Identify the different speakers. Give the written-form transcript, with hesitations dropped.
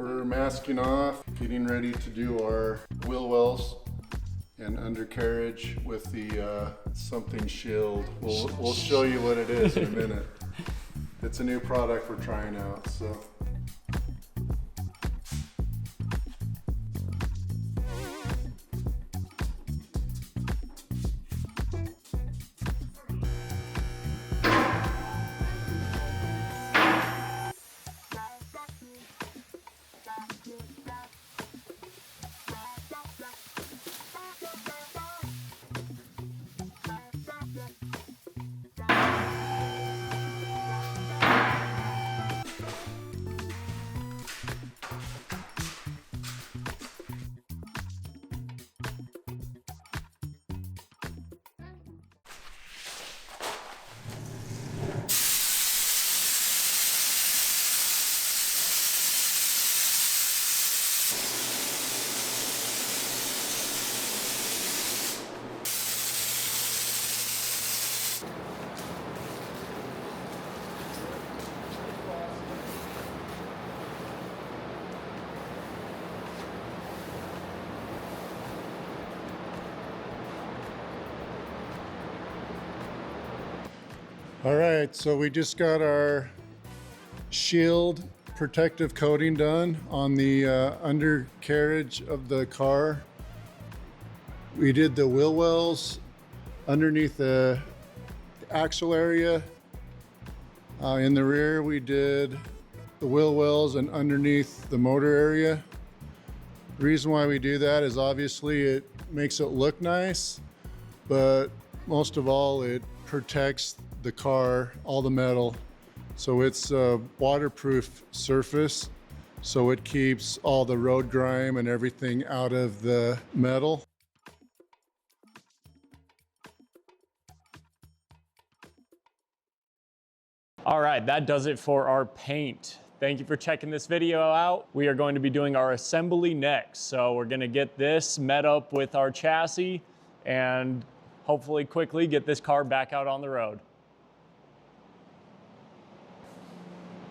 Speaker 1: We're masking off, getting ready to do our wheel wells and undercarriage with the something shield. We'll show you what it is in a minute. It's a new product we're trying out, so. All right, so we just got our shield protective coating done on the undercarriage of the car. We did the wheel wells underneath the axle area. In the rear, we did the wheel wells and underneath the motor area. The reason why we do that is obviously it makes it look nice, but most of all, it protects the car, all the metal. So it's a waterproof surface, so it keeps all the road grime and everything out of the metal.
Speaker 2: All right, that does it for our paint. Thank you for checking this video out. We are going to be doing our assembly next. So we're gonna get this met up with our chassis and hopefully quickly get this car back out on the road.